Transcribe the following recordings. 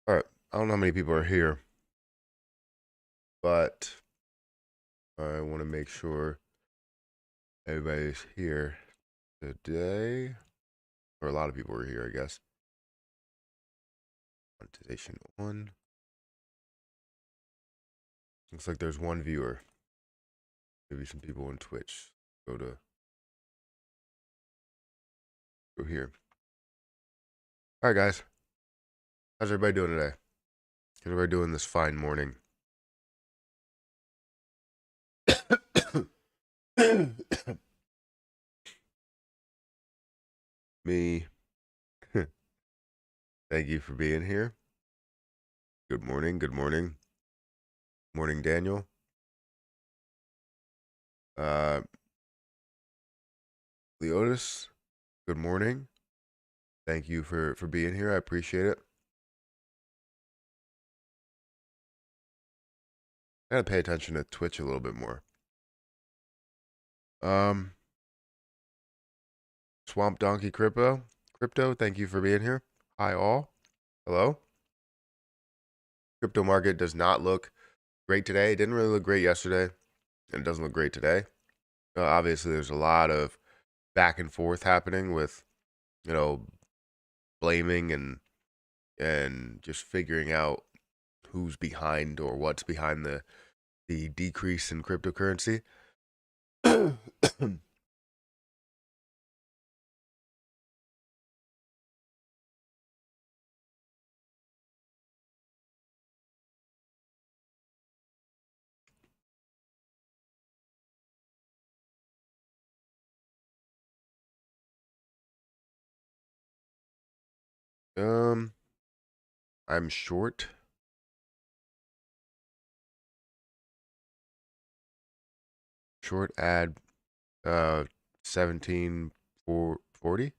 All right. I don't know how many people are here, but I want to make sure everybody's here today. Or a lot of people are here, I guess. Monetization on. Looks like there's one viewer. Maybe some people on Twitch. Go here. All right, guys. How's everybody doing today? How's everybody doing this fine morning? Me. Thank you for being here. Good morning. Good morning. Morning, Daniel. Leotis. Good morning. Thank you for being here. I appreciate it. I gotta pay attention to Twitch a little bit more. Swamp Donkey Crypto. Thank you for being here. Hi all. Hello. Crypto market does not look great today. It didn't really look great yesterday, and it doesn't look great today. Obviously, there's a lot of back and forth happening with, blaming and just figuring out who's behind or what's behind the decrease in cryptocurrency. I'm short. Short ad 17,440.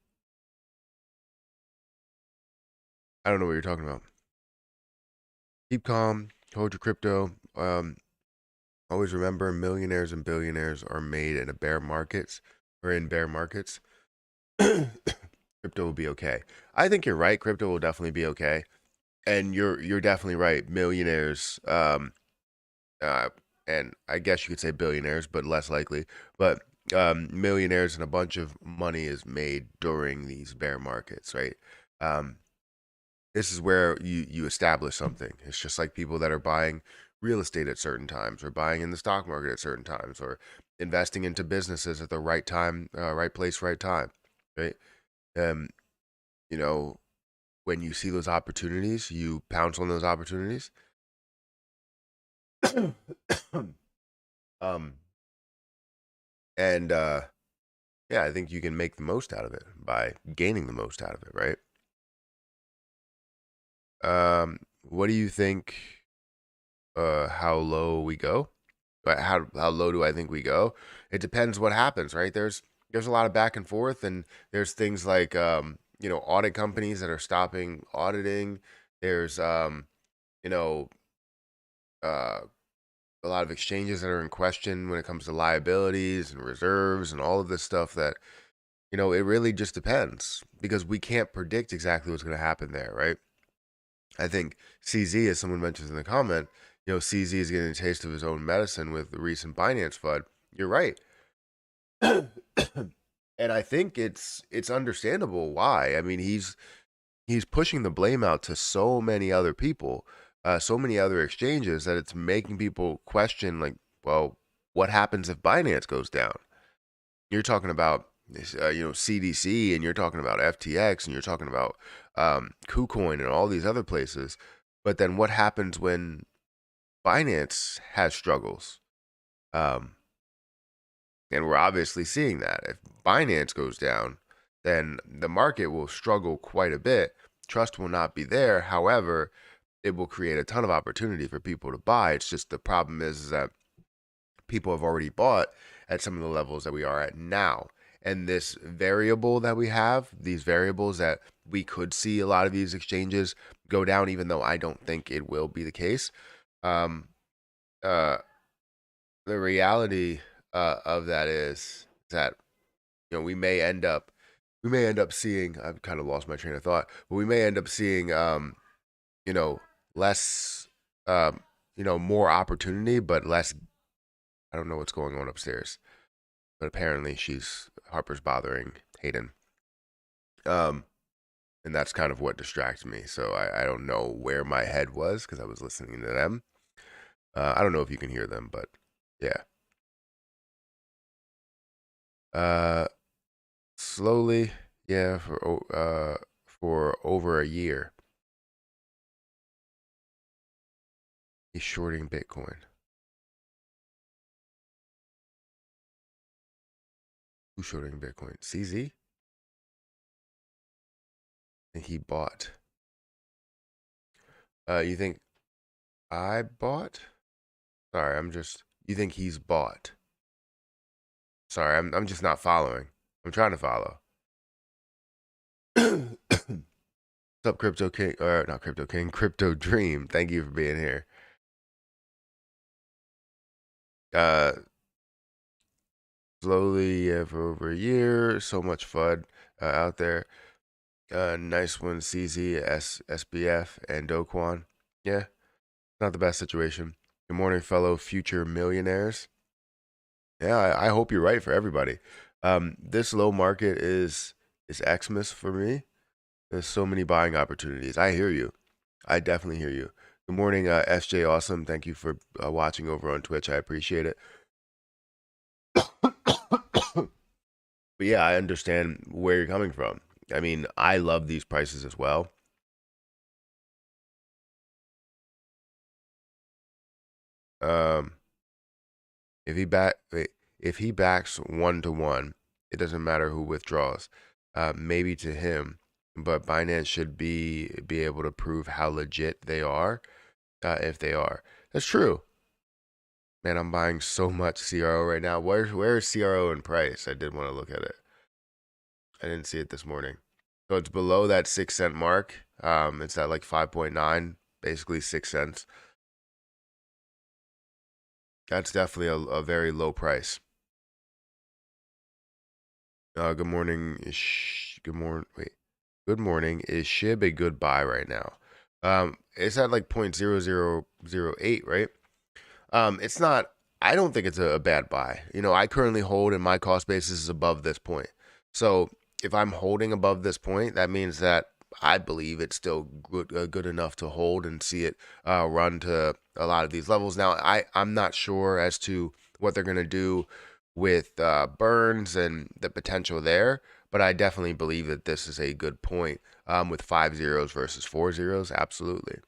I don't know what you're talking about. Keep calm, hold your crypto. Always remember, millionaires and billionaires are made in bear markets. Crypto will be okay. I think you're right. Crypto will definitely be okay, and you're definitely right. Millionaires, uh, and I guess you could say billionaires, but less likely. But millionaires and a bunch of money is made during these bear markets, right? Um, this is where you establish something. It's just like people that are buying real estate at certain times, or buying in the stock market at certain times, or investing into businesses at the right time, right place, right time, right? Um, you know, when you see those opportunities, you pounce on those opportunities. um, and yeah, I think you can make the most out of it by gaining the most out of it, right? What do you think? How low we go? How low do I think we go? It depends what happens, right? There's a lot of back and forth, and there's things like audit companies that are stopping auditing. There's you know uh a lot of exchanges that are in question when it comes to liabilities and reserves and all of this stuff that it really just depends because we can't predict exactly what's going to happen there, right? I think CZ, as someone mentions in the comment, CZ is getting a taste of his own medicine with the recent Binance FUD. You're right. And I think it's understandable why. I mean, he's pushing the blame out to so many other people, so many other exchanges that it's making people question, like, well, what happens if Binance goes down? You're talking about CDC, and you're talking about FTX, and you're talking about KuCoin and all these other places. But then what happens when Binance has struggles? Um, and we're obviously seeing that. If Binance goes down, then the market will struggle quite a bit. Trust will not be there. However, it will create a ton of opportunity for people to buy. It's just the problem is that people have already bought at some of the levels that we are at now. And this variable that we have, these variables that we could see a lot of these exchanges go down, even though I don't think it will be the case. Um, uh, the reality of that is that we may end up we may end up seeing, I've kind of lost my train of thought, but we may end up seeing, you know, less, um, more opportunity, but less. I don't know what's going on upstairs, but apparently Harper's bothering Hayden. Um, and that's kind of what distracts me. So I don't know where my head was because I was listening to them. I don't know if you can hear them, but yeah. Uh, Slowly, yeah, for over a year. He's shorting Bitcoin. Who's shorting Bitcoin? CZ? And he bought. You think I bought? Sorry, you think he's bought? Sorry, I'm just not following. I'm trying to follow. What's up, Crypto King? Or not Crypto King, Crypto Dream. Thank you for being here. Uh, Slowly, for over a year. So much fun out there. Nice one, CZ, SBF, and Doquan. Yeah, not the best situation. Good morning, fellow future millionaires. Yeah, I hope you're right for everybody. This low market is Xmas for me. There's so many buying opportunities. I hear you. I definitely hear you. Good morning, SJ Awesome. Thank you for watching over on Twitch. I appreciate it. But yeah, I understand where you're coming from. I mean, I love these prices as well. Um, if he back if he backs 1-to-1, it doesn't matter who withdraws. Maybe to him, but Binance should be able to prove how legit they are, if they are. That's true. Man, I'm buying so much CRO right now. Where is CRO in price? I did want to look at it. I didn't see it this morning. So it's below that 6 cent mark. It's at like 5.9, basically 6 cents. That's definitely a very low price. Good morning. Good morning. Wait. Good morning. Is SHIB a good buy right now? It's at like 0.0008, right? It's not. I don't think it's a bad buy. I currently hold, and my cost basis is above this point. So if I'm holding above this point, that means that I believe it's still good enough to hold and see it run to a lot of these levels. Now, I'm not sure as to what they're gonna do with burns and the potential there, but I definitely believe that this is a good point with 5 zeros versus 4 zeros. Absolutely.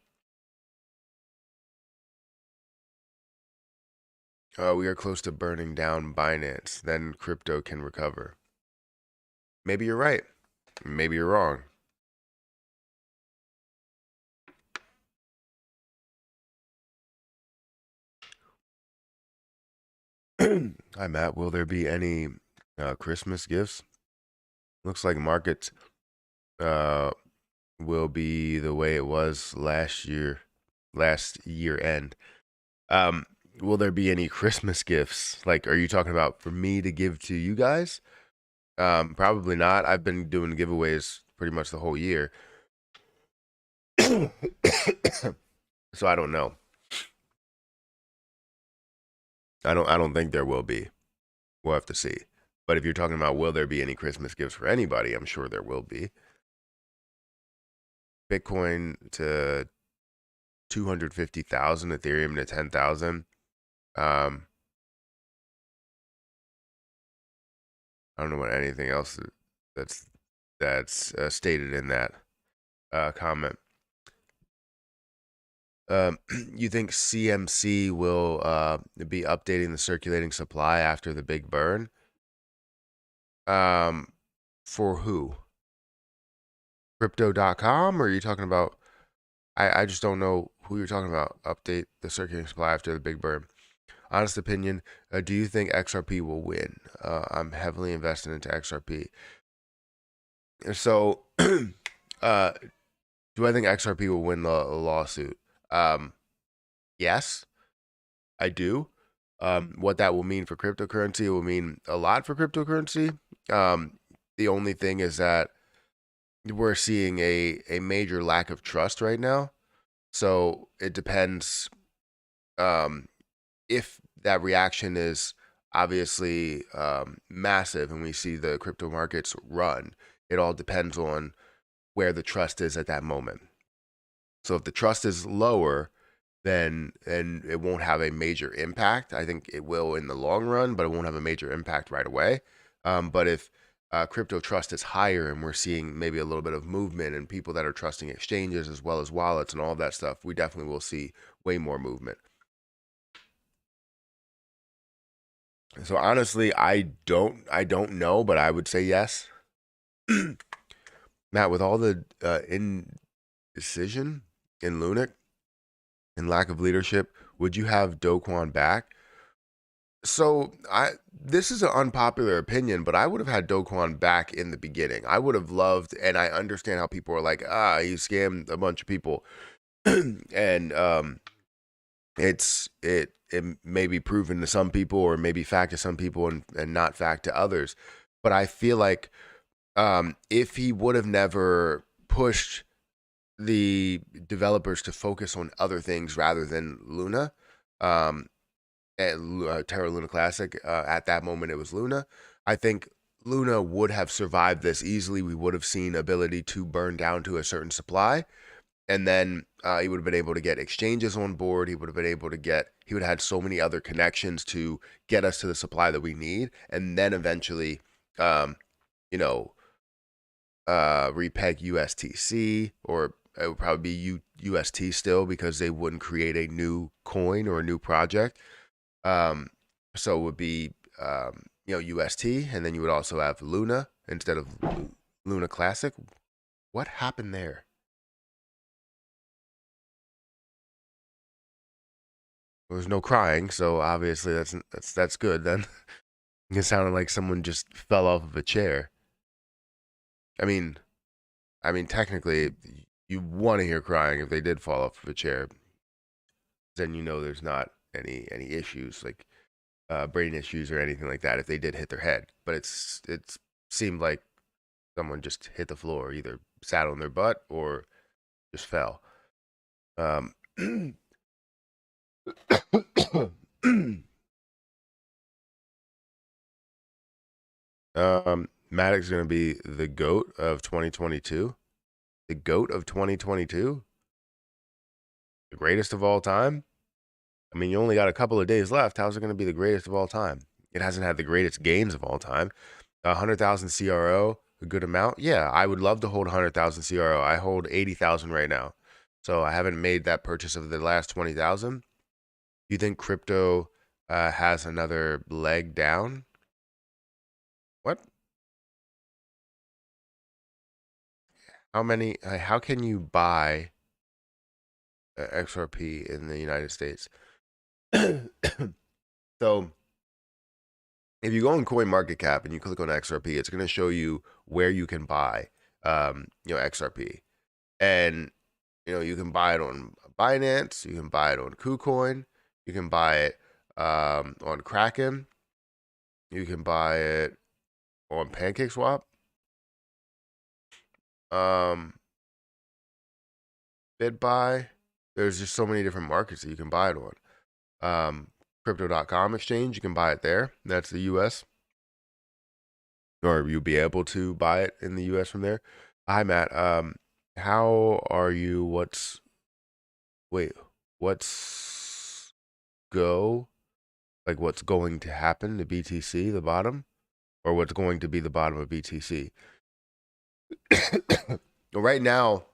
We are close to burning down Binance. Then crypto can recover. Maybe you're right. Maybe you're wrong. Hi, Matt. Will there be any Christmas gifts? Looks like markets uh, will be the way it was last year end. Um, will there be any Christmas gifts? Like, are you talking about for me to give to you guys? Probably not. I've been doing giveaways pretty much the whole year. So I don't know. I don't think there will be. We'll have to see. But if you're talking about will there be any Christmas gifts for anybody, I'm sure there will be. Bitcoin to 250,000, Ethereum to 10,000. I don't know what anything else that's stated in that comment. You think CMC will be updating the circulating supply after the big burn? For who? Crypto.com? Or are you talking about? I just don't know who you're talking about. Update the circulating supply after the big burn. Honest opinion, do you think XRP will win? I'm heavily invested into XRP. So, uh, do I think XRP will win the lawsuit? Yes, I do. What that will mean for cryptocurrency, it will mean a lot for cryptocurrency. The only thing is that we're seeing a major lack of trust right now. So it depends, um, if that reaction is obviously massive and we see the crypto markets run. It all depends on where the trust is at that moment. So if the trust is lower, then it won't have a major impact. I think it will in the long run, but it won't have a major impact right away. But if crypto trust is higher and we're seeing maybe a little bit of movement and people that are trusting exchanges as well as wallets and all of that stuff, we definitely will see way more movement. So honestly, I don't know, but I would say yes. Matt, with all the indecision in Lunac and lack of leadership, would you have Do Kwon back? So this is an unpopular opinion, but I would have had Do Kwon back in the beginning. I would have loved, and I understand how people are like, he scammed a bunch of people, and it may be proven to some people or maybe fact to some people and not fact to others. But I feel like if he would have never pushed the developers to focus on other things rather than Luna, at Terra Luna Classic, at that moment it was Luna. I think Luna would have survived this easily. We would have seen ability to burn down to a certain supply. And then he would have been able to get exchanges on board. He would have had so many other connections to get us to the supply that we need. And then eventually, um, you know, repeg USTC, or it would probably be UST still, because they wouldn't create a new coin or a new project. So it would be, UST, and then you would also have Luna instead of Luna Classic. What happened there? There was no crying, so obviously that's good then. It sounded like someone just fell off of a chair. I mean, technically, you want to hear crying if they did fall off of a chair. Then there's not any issues like brain issues or anything like that if they did hit their head. But it seemed like someone just hit the floor, either sat on their butt or just fell. Maddox going to be the GOAT of 2022. The GOAT of 2022? The greatest of all time? I mean, you only got a couple of days left. How's it going to be the greatest of all time? It hasn't had the greatest gains of all time. 100,000 CRO, a good amount. Yeah, I would love to hold 100,000 CRO. I hold 80,000 right now. So I haven't made that purchase of the last 20,000. Do you think crypto has another leg down? What? How can you buy XRP in the United States? So if you go on CoinMarketCap and you click on XRP, it's going to show you where you can buy, XRP. And, you can buy it on Binance, you can buy it on KuCoin, you can buy it on Kraken, you can buy it on PancakeSwap, BitBuy. There's just so many different markets that you can buy it on. Crypto.com exchange, you can buy it there. That's the US. Or you'll be able to buy it in the US from there. Hi, Matt. How are you? What's what's going to happen to BTC, the bottom? Or what's going to be the bottom of BTC? Right now,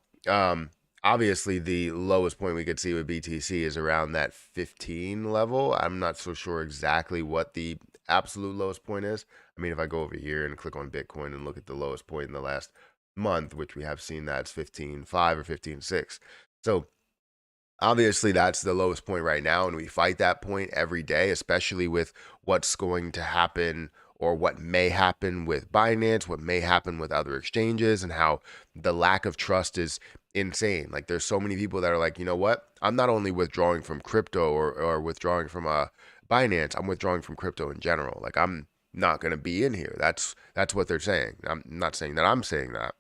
obviously the lowest point we could see with BTC is around that 15 level. I'm not so sure exactly what the absolute lowest point is. I mean, if I go over here and click on Bitcoin and look at the lowest point in the last month, which we have seen, that's 15.5 or 15.6. So obviously that's the lowest point right now, and we fight that point every day, especially with what's going to happen or what may happen with Binance, what may happen with other exchanges, and how the lack of trust is insane. Like, there's so many people that are like, you know what? I'm not only withdrawing from crypto or withdrawing from Binance, I'm withdrawing from crypto in general. Like, I'm not going to be in here. That's what they're saying. I'm not saying that I'm saying that,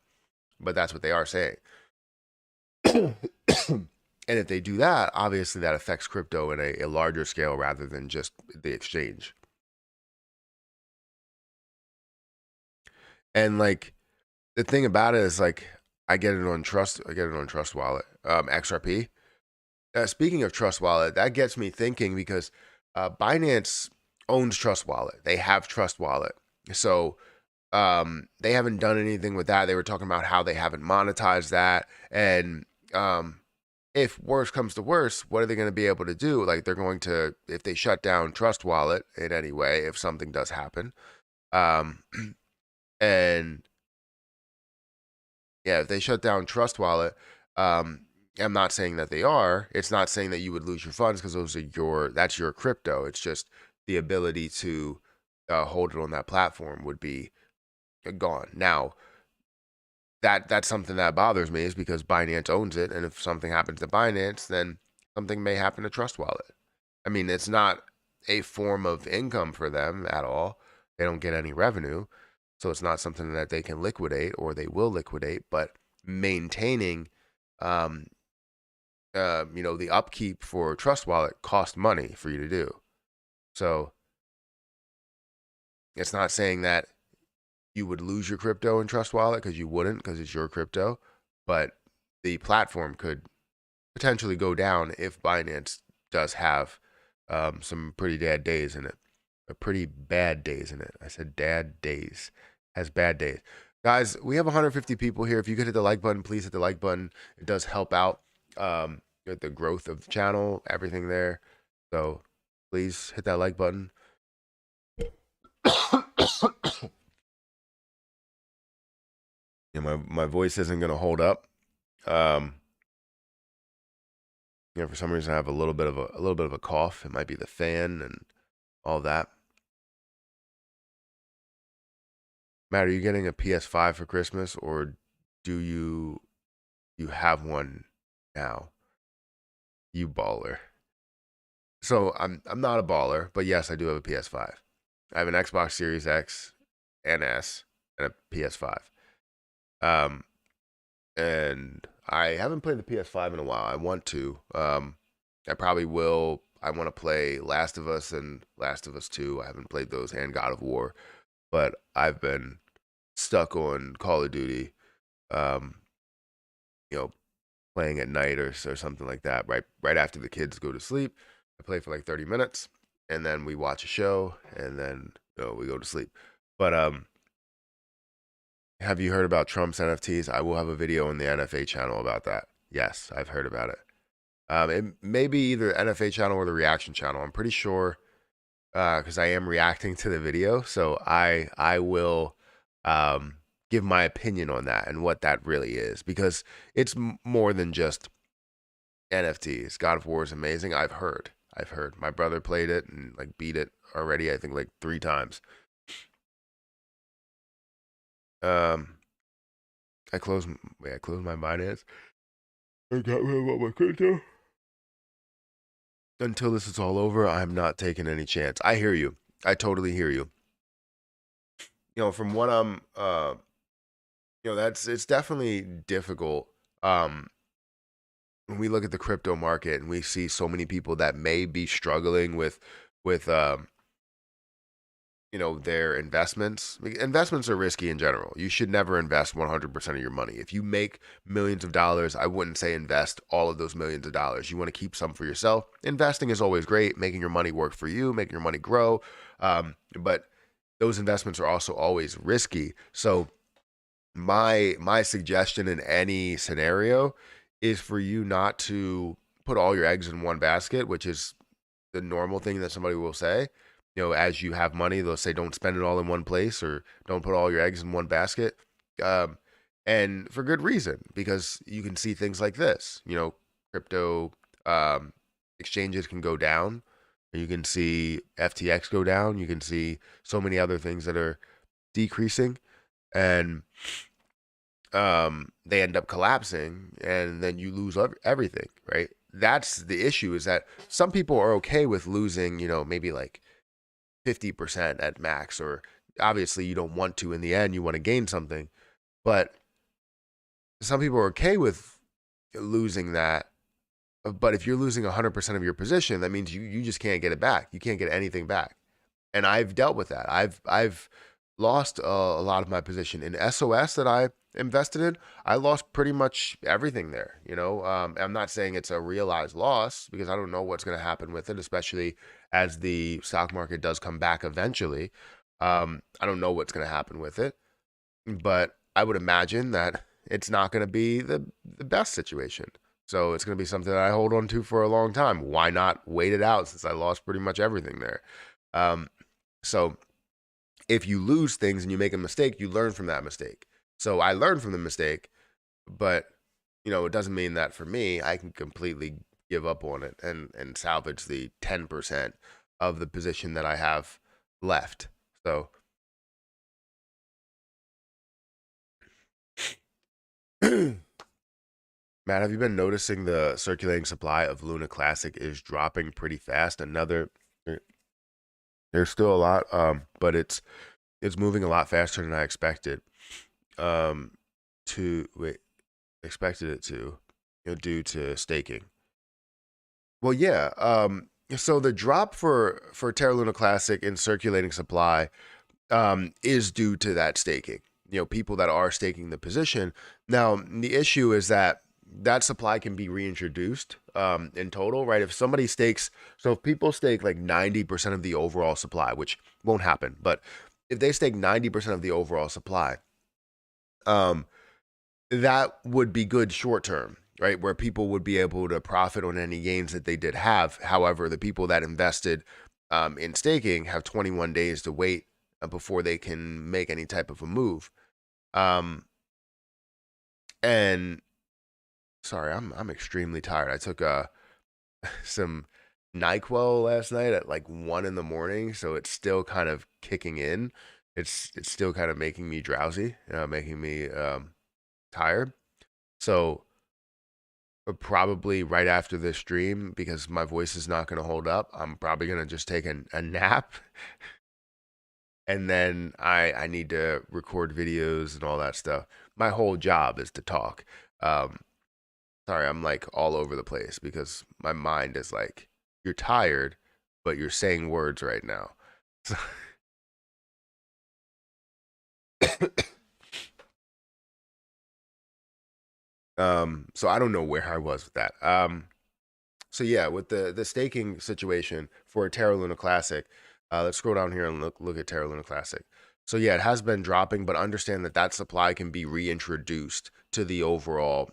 but that's what they are saying. And if they do that, obviously that affects crypto in a larger scale rather than just the exchange. And like the thing about it is like I get it on Trust Wallet, XRP. Speaking of Trust Wallet, that gets me thinking because Binance owns Trust Wallet. They have Trust Wallet. So they haven't done anything with that. They were talking about how they haven't monetized that. And if worse comes to worse, what are they going to be able to do? Like they're going to, if they shut down Trust Wallet in any way, if something does happen, and yeah, if they shut down Trust Wallet, I'm not saying that they are. It's not saying that you would lose your funds because that's your crypto. It's just the ability to hold it on that platform would be gone. Now, that's something that bothers me is because Binance owns it, and if something happens to Binance, then something may happen to Trust Wallet. I mean, it's not a form of income for them at all. They don't get any revenue, so it's not something that they can liquidate or they will liquidate. But maintaining, the upkeep for Trust Wallet costs money for you to do. So it's not saying that you would lose your crypto in Trust Wallet because you wouldn't, because it's your crypto, but the platform could potentially go down if Binance does have some pretty bad days in it. Pretty bad days in it. I said dad days. Has bad days. Guys, we have 150 people here. If you could hit the like button, please hit the like button. It does help out with the growth of the channel, everything there. So please hit that like button. My voice isn't gonna hold up. For some reason I have a little bit of a cough. It might be the fan and all that. Matt, are you getting a PS5 for Christmas, or do you have one now? You baller. So I'm not a baller, but yes, I do have a PS5. I have an Xbox Series X and S and a PS5. And I haven't played the PS5 in a while. I want to. I probably will. I want to play Last of Us and Last of Us 2. I haven't played those and God of War, but I've been stuck on Call of Duty. Playing at night or something like that. Right after the kids go to sleep, I play for like 30 minutes, and then we watch a show, and then we go to sleep. But have you heard about Trump's NFTs? I will have a video on the NFA channel about that. Yes, I've heard about it. It may be either NFA channel or the reaction channel. I'm pretty sure because I am reacting to the video, so I will give my opinion on that and what that really is, because it's more than just NFTs. God of War is amazing. I've heard. My brother played it and like beat it already. I think like 3 times. I closed my Binance. I got rid of all my crypto. Until this is all over, I'm not taking any chance. I hear you. I totally hear you. From what I'm it's definitely difficult. When we look at the crypto market and we see so many people that may be struggling with their investments. Investments are risky in general. You should never invest 100% of your money. If you make millions of dollars, I wouldn't say invest all of those millions of dollars. You want to keep some for yourself. Investing is always great, making your money work for you, making your money grow. But those investments are also always risky. So my suggestion in any scenario is for you not to put all your eggs in one basket, which is the normal thing that somebody will say. As you have money, they'll say don't spend it all in one place or don't put all your eggs in one basket. And for good reason, because you can see things like this. Crypto exchanges can go down. You can see FTX go down. You can see so many other things that are decreasing, and they end up collapsing, and then you lose everything, right? That's the issue, is that some people are okay with losing, maybe like 50% at max, or obviously you don't want to in the end, you want to gain something. But some people are okay with losing that. But if you're losing 100% of your position, that means you just can't get it back. You can't get anything back. And I've dealt with that. I've lost a lot of my position in SOS that I invested in. I lost pretty much everything there. I'm not saying it's a realized loss because I don't know what's going to happen with it, especially as the stock market does come back eventually. I don't know what's going to happen with it, but I would imagine that it's not going to be the best situation. So it's going to be something that I hold on to for a long time. Why not wait it out since I lost pretty much everything there? So if you lose things and you make a mistake, you learn from that mistake. So I learned from the mistake, but it doesn't mean that for me, I can completely give up on it and salvage the 10% of the position that I have left. So Matt, have you been noticing the circulating supply of Luna Classic is dropping pretty fast? There's still a lot, but it's moving a lot faster than I expected. Um, to wait, expected it to, due to staking. Well, yeah. So the drop for Terra Luna Classic in circulating supply is due to that staking. People that are staking the position. Now, the issue is that supply can be reintroduced in total, right? If somebody stakes, so if people stake like 90% of the overall supply, which won't happen, but if they stake 90% of the overall supply, um, that would be good short term, right? Where people would be able to profit on any gains that they did have. However, the people that invested in staking have 21 days to wait before they can make any type of a move. And sorry, I'm extremely tired. I took some NyQuil last night at like 1 in the morning, so it's still kind of kicking in. It's still kind of making me drowsy, making me tired. So probably right after this stream, because my voice is not going to hold up, I'm probably going to just take a nap. And then I need to record videos and all that stuff. My whole job is to talk. Um, Sorry, I'm like all over the place because my mind is like, you're tired, but you're saying words right now. So I don't know where I was with that. So yeah, with the staking situation for Terra Luna Classic, let's scroll down here and look at Terra Luna Classic. So yeah, it has been dropping, but understand that supply can be reintroduced to the overall,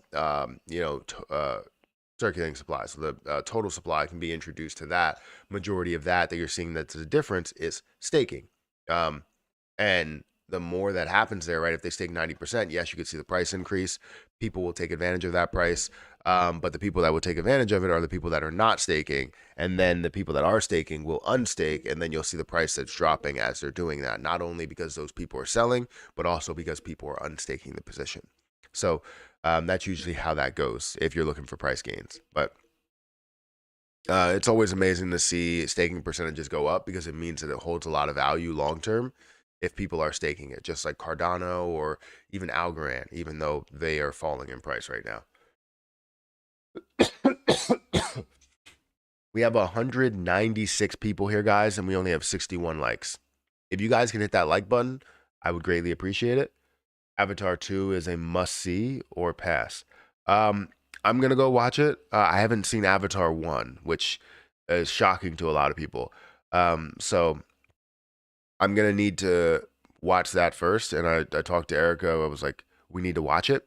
circulating supply. So the total supply can be introduced to that. Majority of that you're seeing that's the difference is staking. And the more that happens there, right? If they stake 90%, yes, you could see the price increase. People will take advantage of that price. But the people that will take advantage of it are the people that are not staking. And then the people that are staking will unstake. And then you'll see the price that's dropping as they're doing that. Not only because those people are selling, but also because people are unstaking the position. So that's usually how that goes if you're looking for price gains. But it's always amazing to see staking percentages go up because it means that it holds a lot of value long term if people are staking it, just like Cardano or even Algorand, even though they are falling in price right now. We have 196 people here, guys, and we only have 61 likes. If you guys can hit that like button, I would greatly appreciate it. Avatar 2 is a must-see or pass. I'm going to go watch it. I haven't seen Avatar 1, which is shocking to a lot of people. So I'm going to need to watch that first. And I talked to Erica. I was like, we need to watch it.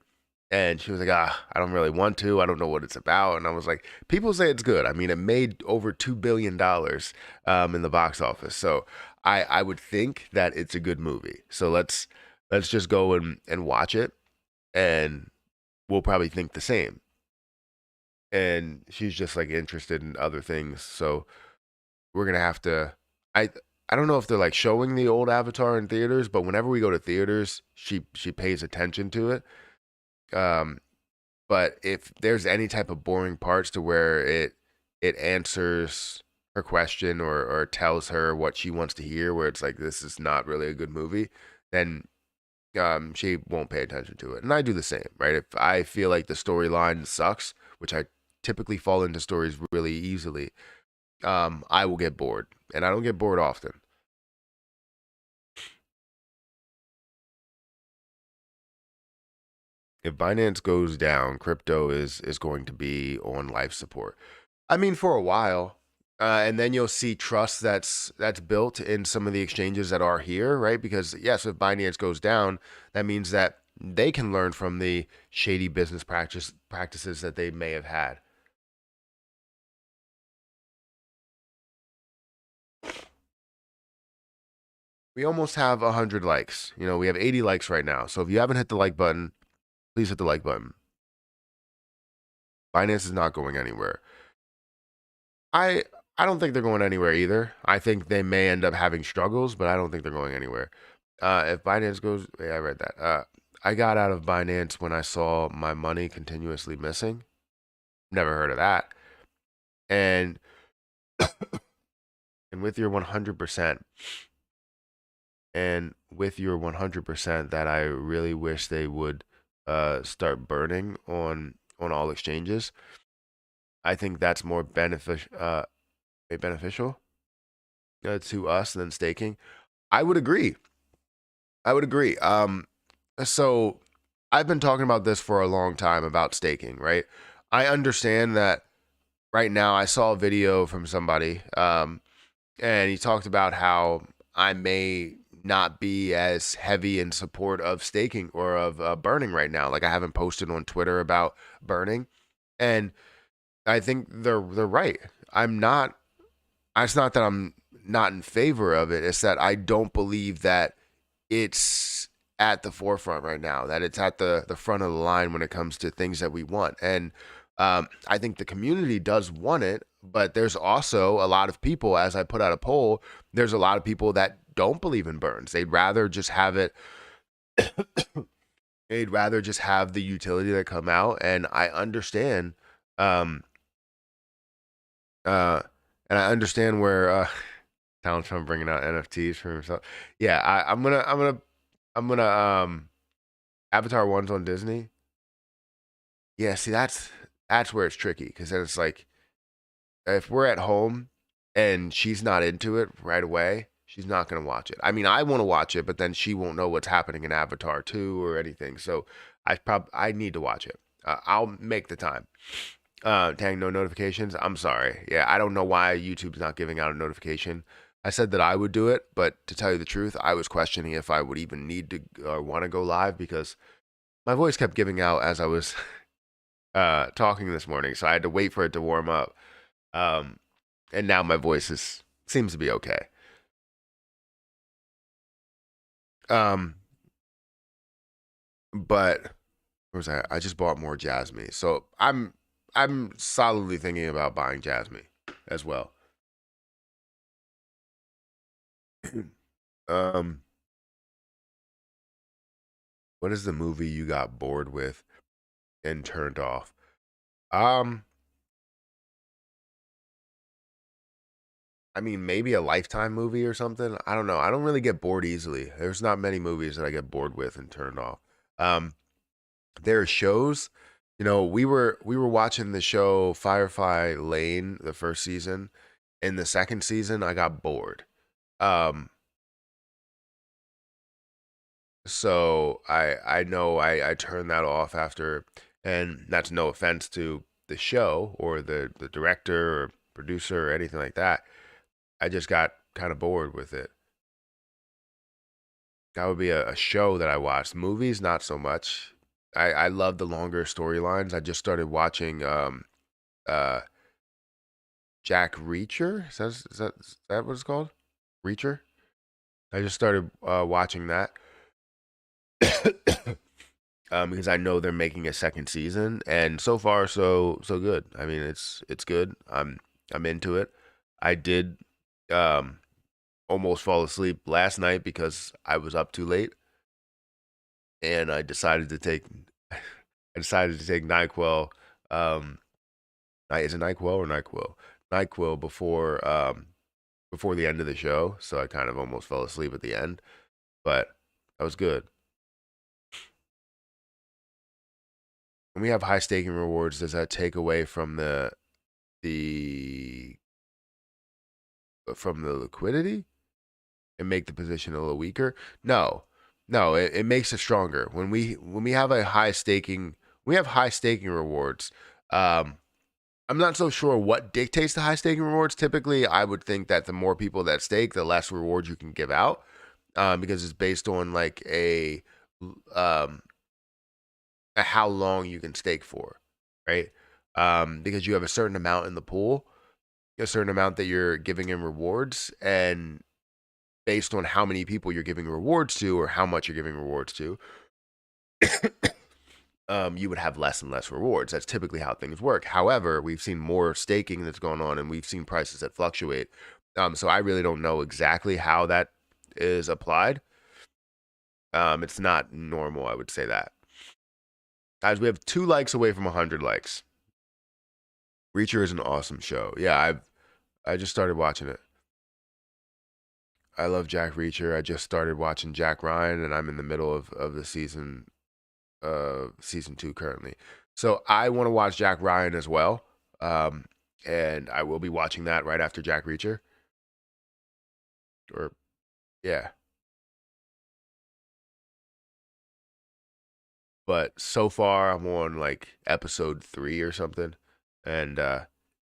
And she was like, I don't really want to. I don't know what it's about. And I was like, people say it's good. I mean, it made over $2 billion in the box office. So I would think that it's a good movie. So let's just go and watch it. And we'll probably think the same. And she's just like interested in other things. So we're going to have to, I don't know if they're like showing the old Avatar in theaters, but whenever we go to theaters, she pays attention to it. But if there's any type of boring parts to where it answers her question or tells her what she wants to hear, where it's like this is not really a good movie, then she won't pay attention to it. And I do the same, right? If I feel like the storyline sucks, which I typically fall into stories really easily, I will get bored, and I don't get bored often. If Binance goes down, crypto is going to be on life support. I mean, for a while, and then you'll see trust that's built in some of the exchanges that are here, right? Because yes, if Binance goes down, that means that they can learn from the shady business practices that they may have had. We almost have 100 likes. You know, we have 80 likes right now. So if you haven't hit the like button, please hit the like button. Binance is not going anywhere. I I don't think they're going anywhere either. I think they may end up having struggles, but I don't think they're going anywhere. If Binance goes, yeah, I read that. I got out of Binance when I saw my money continuously missing. Never heard of that. And and with your 100%, and with your 100%, that I really wish they would start burning on all exchanges. I think that's more beneficial to us than staking. I would agree. I would agree. So I've been talking about this for a long time about staking, right? I understand that right now. I saw a video from somebody, and he talked about how I may not be as heavy in support of staking or of burning right now. Like I haven't posted on Twitter about burning, and I think they're right. I'm not. It's not that I'm not in favor of it. It's that I don't believe that it's at the forefront right now, that it's at the front of the line when it comes to things that we want. And I think the community does want it, but there's also a lot of people, as I put out a poll, there's a lot of people that don't believe in burns. They'd rather just have it, they'd rather just have the utility that come out. And I understand, um, uh, and I understand where Donald Trump bringing out NFTs for himself. Yeah, I'm gonna Avatar one's on Disney. Yeah, see that's where it's tricky because then it's like if we're at home and she's not into it right away, she's not gonna watch it. I mean, I want to watch it, but then she won't know what's happening in Avatar 2 or anything. So I need to watch it. I'll make the time. Dang, no notifications. I'm sorry. Yeah, I don't know why YouTube's not giving out a notification. I said that I would do it, but to tell you the truth, I was questioning if I would even need to or want to go live because my voice kept giving out as I was talking this morning, so I had to wait for it to warm up. Um, and now my voice is seems to be okay. Um, but where was I? I just bought more Jasmine, so I'm solidly thinking about buying Jasmine as well. um, what is the movie you got bored with and turned off? Um, I mean, maybe a Lifetime movie or something. I don't know. I don't really get bored easily. There's not many movies that I get bored with and turned off. Um, there are shows. You know, we were watching the show Firefly Lane, the first season. In the second season, I got bored. Um, so I know I turned that off after, and that's no offense to the show or the director or producer or anything like that. I just got kind of bored with it. That would be a show that I watched. Movies, not so much. I love the longer storylines. I just started watching uh Jack Reacher. Is that what it's called? Reacher? I just started watching that because I know they're making a second season, and so far so good. I mean, it's good. I'm into it. I did um almost fall asleep last night because I was up too late, and I decided to take NyQuil. Um, is it NyQuil or NyQuil? NyQuil before the end of the show, so I kind of almost fell asleep at the end, but that was good. When we have high staking rewards, does that take away from the from the liquidity and make the position a little weaker? No, no, it makes it stronger. When we have a high staking, we have high staking rewards. Um, I'm not so sure what dictates the high staking rewards. Typically, I would think that the more people that stake, the less rewards you can give out, because it's based on like um, a how long you can stake for, right? Because you have a certain amount in the pool, a certain amount that you're giving in rewards, and based on how many people you're giving rewards to or how much you're giving rewards to, you would have less and less rewards. That's typically how things work. However, we've seen more staking that's going on, and we've seen prices that fluctuate. So I really don't know exactly how that is applied. It's not normal, I would say that. Guys, we have 2 likes away from 100 likes. Reacher is an awesome show. Yeah, I just started watching it. I love Jack Reacher. I just started watching Jack Ryan, and I'm in the middle of the season 2 currently. So I want to watch Jack Ryan as well. And I will be watching that right after Jack Reacher. Or yeah. But so far I'm on like episode 3 or something. And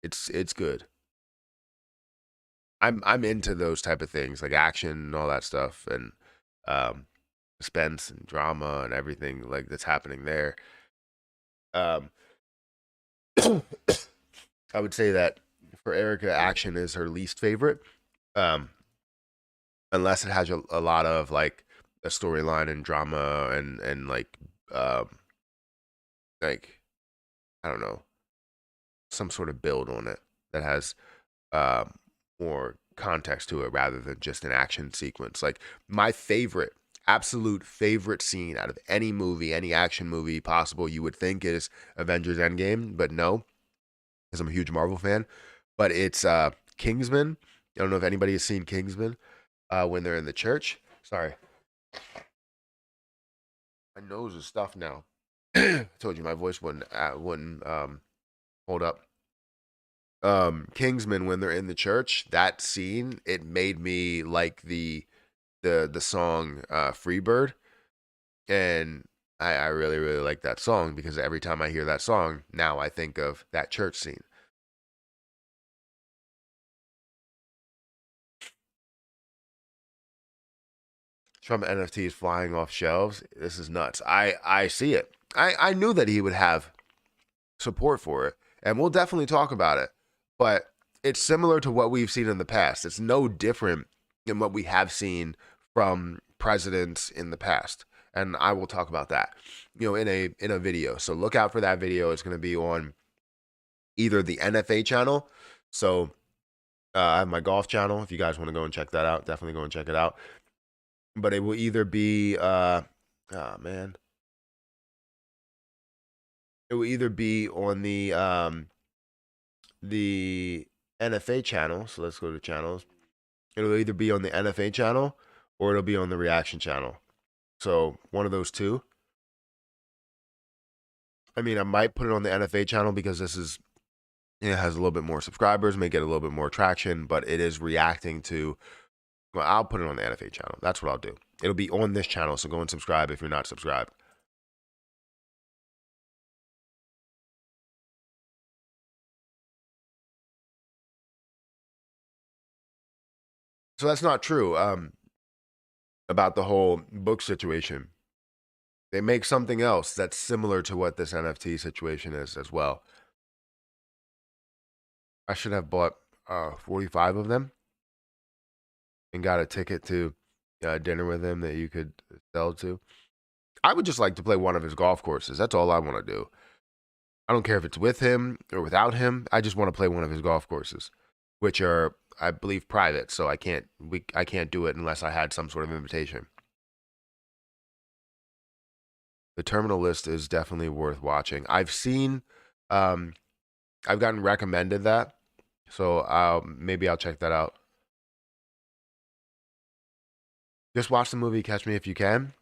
it's good. I'm into those type of things, like action and all that stuff, and um suspense and drama and everything like that's happening there. Um I would say that for Erica, action is her least favorite. Um, unless it has a lot of like a storyline and drama and um like I don't know, some sort of build on it that has um more context to it rather than just an action sequence. Like my favorite, absolute favorite scene out of any movie, any action movie possible you would think is Avengers Endgame, but no, because I'm a huge Marvel fan. But it's Kingsman. I don't know if anybody has seen Kingsman when they're in the church. Sorry, my nose is stuffed now. I told you my voice wouldn't hold up. Kingsman when they're in the church, that scene, it made me like the song Freebird, and I really really like that song because every time I hear that song, now I think of that church scene. Trump NFTs flying off shelves. This is nuts. I see it. I knew that he would have support for it, and we'll definitely talk about it. But it's similar to what we've seen in the past. It's no different than what we have seen from presidents in the past, and I will talk about that, in a video. So look out for that video. It's going to be on either the NFA channel. So I have my golf channel. If you guys want to go and check that out, definitely go and check it out. But it will either be oh man, it will either be on the NFA channel. So let's go to channels. It'll either be on the NFA channel or it'll be on the reaction channel. So one of those two. I mean, I might put it on the NFA channel because it has a little bit more subscribers, may get a little bit more traction, but it is reacting to. Well, I'll put it on the NFA channel. That's what I'll do. It'll be on this channel, so go and subscribe if you're not subscribed. So that's not true. About the whole book situation. They make something else that's similar to what this NFT situation is as well. I should have bought 45 of them and got a ticket to dinner with him that you could sell to. I would just like to play one of his golf courses. That's all I want to do. I don't care if it's with him or without him. I just want to play one of his golf courses, which are, I believe, private. So I can't do it unless I had some sort of invitation. The terminal list is definitely worth watching. I've gotten recommended that, So maybe I'll check that out. Just watch the movie Catch Me If You Can.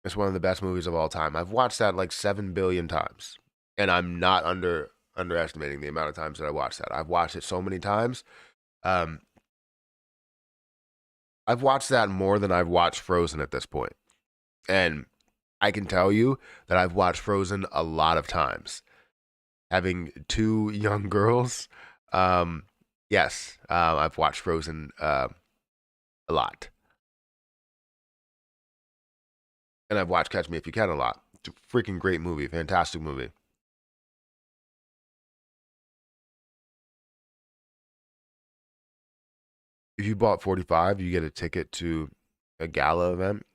It's one of the best movies of all time. I've watched that like 7 billion times, and I'm not underestimating the amount of times that I watched that. I've watched it so many times. Um, I've watched that more than I've watched Frozen at this point, and I can tell you that I've watched Frozen a lot of times. Having two young girls, um, yes, I've watched Frozen a lot, and I've watched Catch Me If You Can a lot. It's a freaking great movie, fantastic movie. If you bought 45, you get a ticket to a gala event.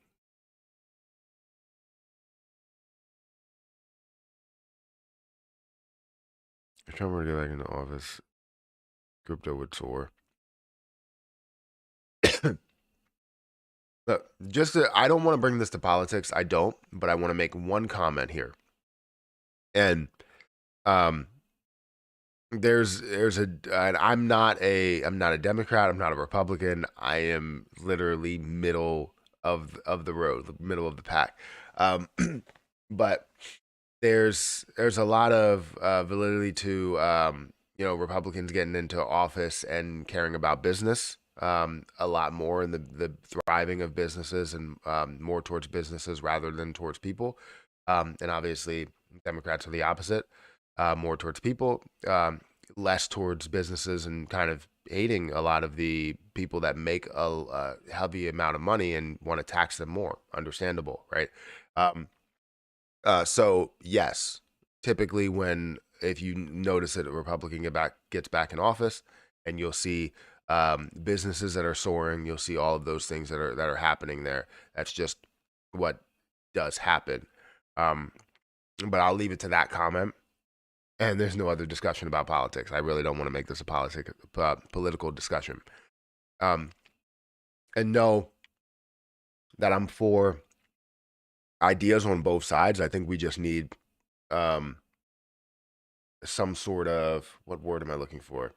If I were to get back in the office, crypto would soar. Look, I don't want to bring this to politics. I don't, but I want to make one comment here. And um, I'm not a Democrat. I'm not a Republican. I am literally middle of the road, the middle of the pack. Um, but there's a lot of validity to Republicans getting into office and caring about business a lot more, and the thriving of businesses, and more towards businesses rather than towards people. And obviously Democrats are the opposite, more towards people, less towards businesses, and kind of hating a lot of the people that make a heavy amount of money and want to tax them more. Understandable, right? Um, so yes, typically when if you notice that a Republican gets back in office, and you'll see businesses that are soaring, you'll see all of those things that are happening there. That's just what does happen. Um, but I'll leave it to that comment. And there's no other discussion about politics. I really don't want to make this a political discussion. Um, and know that I'm for ideas on both sides. I think we just need um, some sort of, what word am I looking for?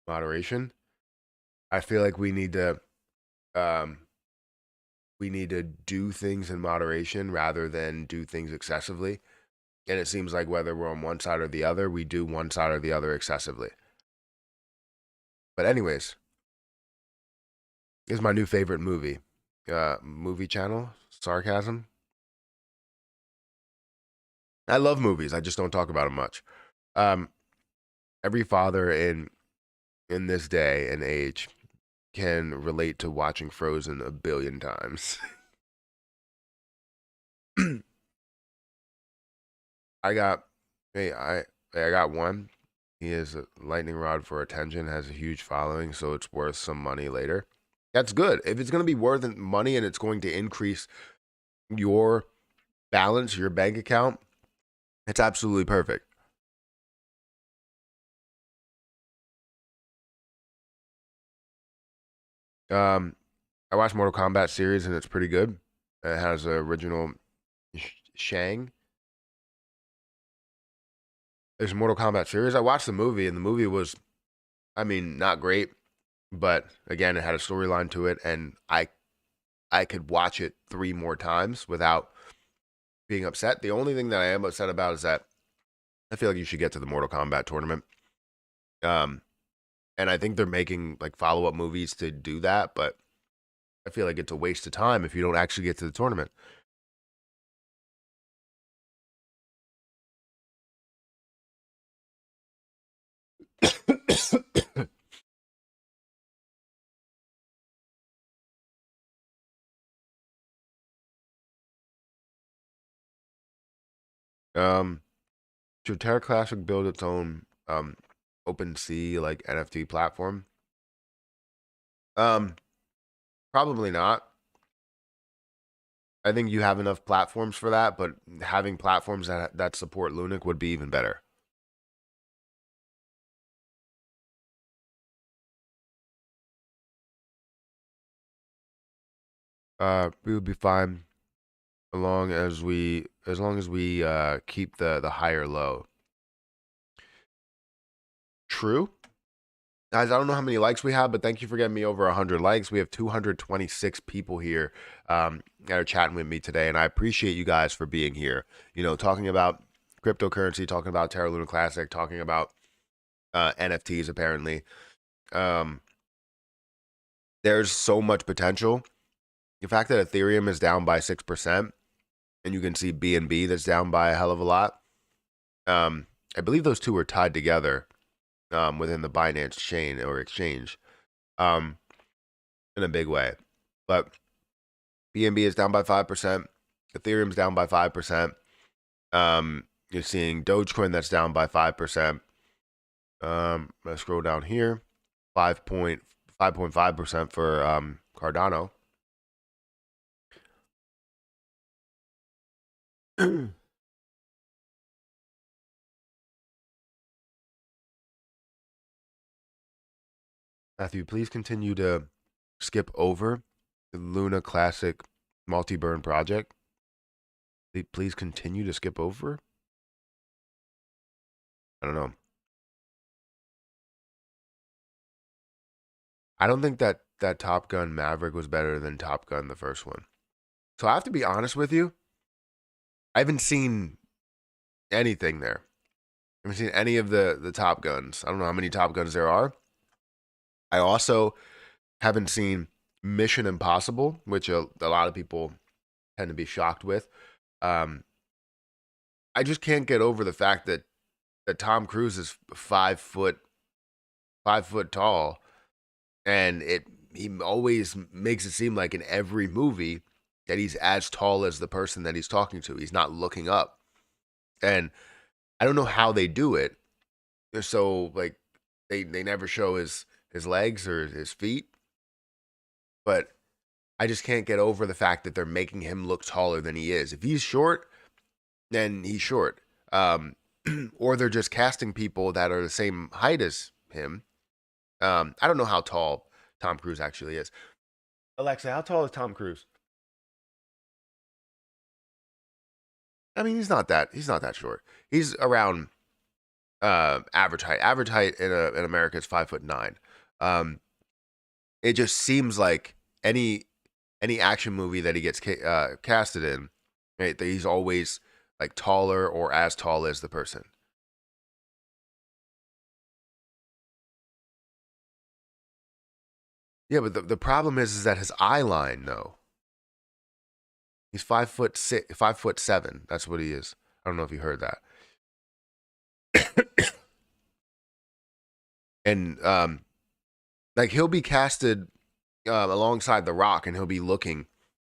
Moderation. I feel like um, we need to do things in moderation rather than do things excessively. And it seems like whether we're on one side or the other, we do one side or the other excessively. But anyways, this is my new favorite movie. Movie channel, Sarcasm. I love movies. I just don't talk about them much. Um, every father in this day and age can relate to watching Frozen a billion times. I got, hey, I got one. He is a lightning rod for attention, has a huge following, so it's worth some money later. That's good. If it's going to be worth money and it's going to increase your balance, your bank account, it's absolutely perfect. Um, I watched Mortal Kombat series and it's pretty good. It has the original Shang. There's a Mortal Kombat series. I watched the movie and the movie was, I mean, not great, but again, it had a storyline to it, and I could watch it 3 more times without being upset. The only thing that I am upset about is that I feel like you should get to the Mortal Kombat tournament. Um, and I think they're making like follow up movies to do that, but I feel like it's a waste of time if you don't actually get to the tournament. um, should Terra Classic build its own open sea like NFT platform? Um, Probably not. I think you have enough platforms for that, but having platforms that support Lunic would be even better. We would be fine as long as we keep the higher low. true. Guys, I don't know how many likes we have, but thank you for getting me over 100 likes. We have 226 people here that are chatting with me today, and I appreciate you guys for being here. You know, talking about cryptocurrency, talking about Terra Luna Classic, talking about NFTs, apparently. There's so much potential. The fact that Ethereum is down by 6%, and you can see BNB that's down by a hell of a lot. I believe those two are tied together within the Binance chain or exchange in a big way. But BNB is down by 5%. Ethereum's down by 5%. You're seeing Dogecoin that's down by 5%. Let's scroll down here. 5.5% for Cardano. Matthew, please continue to skip over the Luna Classic multi-burn project. Please continue to skip over. I don't know. I don't think that Top Gun Maverick was better than Top Gun, the first one. So I have to be honest with you. I haven't seen anything there. I haven't seen any of the Top Guns. I don't know how many Top Guns there are. I also haven't seen Mission Impossible, which a lot of people tend to be shocked with. I just can't get over the fact that Tom Cruise is 5 foot tall, and he always makes it seem like in every movie that he's as tall as the person that he's talking to. He's not looking up, and I don't know how they do it. So like they never show his legs or his feet, but I just can't get over the fact that they're making him look taller than he is. If he's short, then he's short. Or they're just casting people that are the same height as him. I don't know how tall Tom Cruise actually is. Alexa, how tall is Tom Cruise? I mean, he's not that short. He's around average height. Average height in America is 5'9". It just seems like any action movie that he gets casted in, right, that he's always like taller or as tall as the person. Yeah, but the problem is that his eye line, though. He's 5'6", 5'7". That's what he is. I don't know if you heard that. And like he'll be casted alongside The Rock, and he'll be looking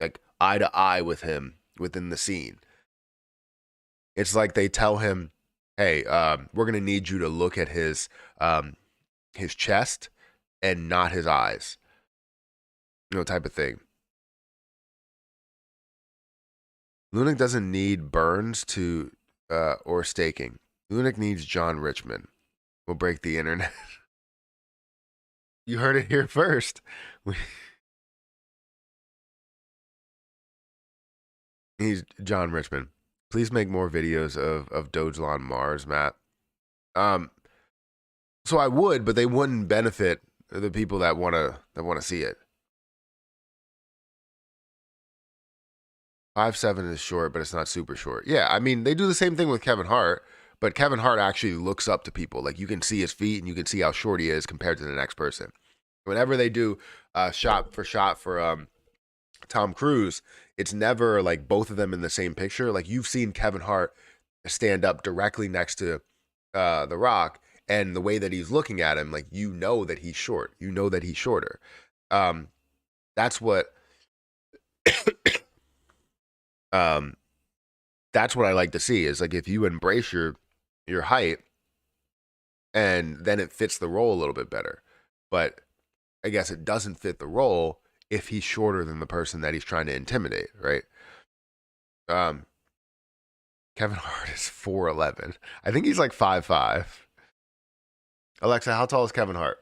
like eye to eye with him within the scene. It's like they tell him, "Hey, we're gonna need you to look at his chest and not his eyes," type of thing. Lunik doesn't need Burns to or staking. Lunik needs John Richmond. We'll break the internet. You heard it here first. He's John Richmond. Please make more videos of Dogelon Mars, Matt. So I would, but they wouldn't benefit the people that wanna see it. 5'7" is short, but it's not super short. Yeah, I mean, they do the same thing with Kevin Hart, but Kevin Hart actually looks up to people. Like, you can see his feet and you can see how short he is compared to the next person. Whenever they do shot for Tom Cruise, it's never like both of them in the same picture. Like, you've seen Kevin Hart stand up directly next to The Rock, and the way that he's looking at him, like, you know that he's short. You know that he's shorter. That's what that's what I like to see, is like if you embrace your height, and then it fits the role a little bit better. But I guess it doesn't fit the role if he's shorter than the person that he's trying to intimidate, right? Kevin Hart is 4'11". I think he's like 5'5". Alexa, how tall is Kevin Hart?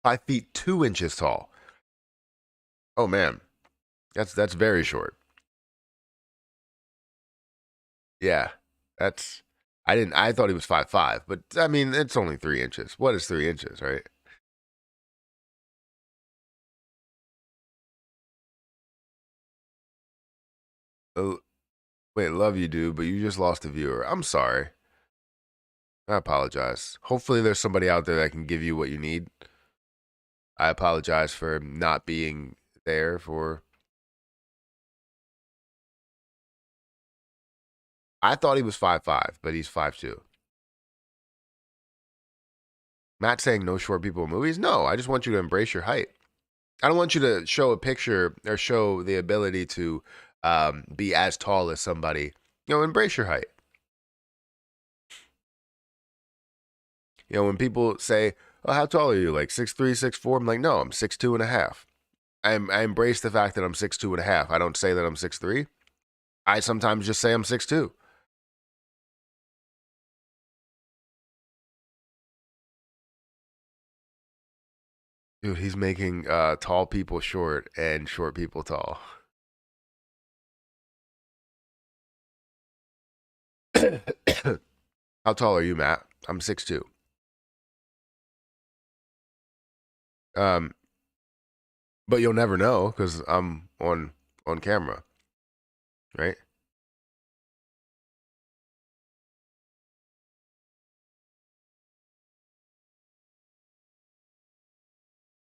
5 feet 2 inches tall. Oh man, that's very short. Yeah, that's I thought he was 5'5", but I mean, it's only 3 inches. What is 3 inches, right? Oh, wait, love you, dude, but you just lost a viewer. I'm sorry. I apologize. Hopefully, there's somebody out there that can give you what you need. I apologize for not being there for. I thought he was 5'5", but he's 5'2". Not saying no short people in movies. No, I just want you to embrace your height. I don't want you to show a picture or show the ability to be as tall as somebody. Embrace your height. When people say, "Oh, how tall are you?" Like 6'3", 6'4", I'm like, no, I'm 6'2" and a half. I embrace the fact that I'm 6'2" and a half. I don't say that I'm 6'3". I sometimes just say I'm 6'2". Dude, he's making tall people short and short people tall. How tall are you, Matt? I'm 6'2". Um, but you'll never know because I'm on camera, right?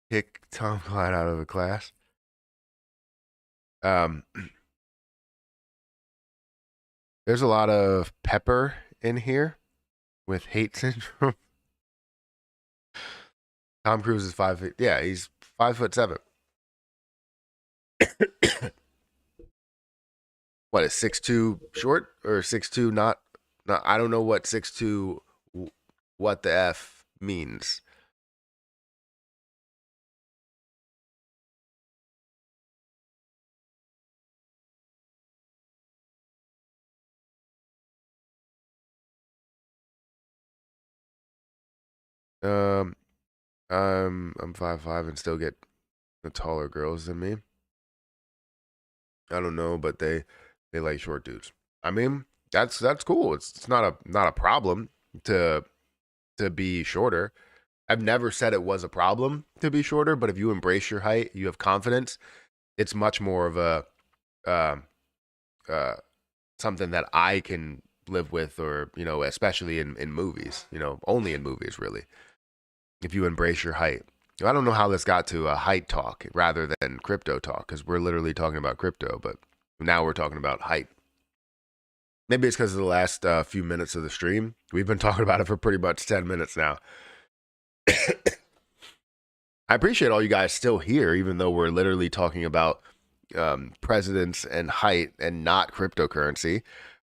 Kick Tom Clyde out of the class. Um, there's a lot of pepper in here with hate syndrome. Tom Cruise is 5 feet. Yeah, he's 5'7". What is 6'2" short or 6'2" not? Not. I don't know what 6'2" what the f means. Um, I'm 5'5" and still get the taller girls than me. I don't know, but they like short dudes. I mean, that's cool. It's not a problem to be shorter. I've never said it was a problem to be shorter, but if you embrace your height, you have confidence, it's much more of a uh, uh, something that I can live with, or especially in movies, only in movies, really. If you embrace your height, I don't know how this got to a height talk rather than crypto talk, because we're literally talking about crypto, but now we're talking about height. Maybe it's because of the last few minutes of the stream. We've been talking about it for pretty much 10 minutes now. I appreciate all you guys still here, even though we're literally talking about presidents and height and not cryptocurrency.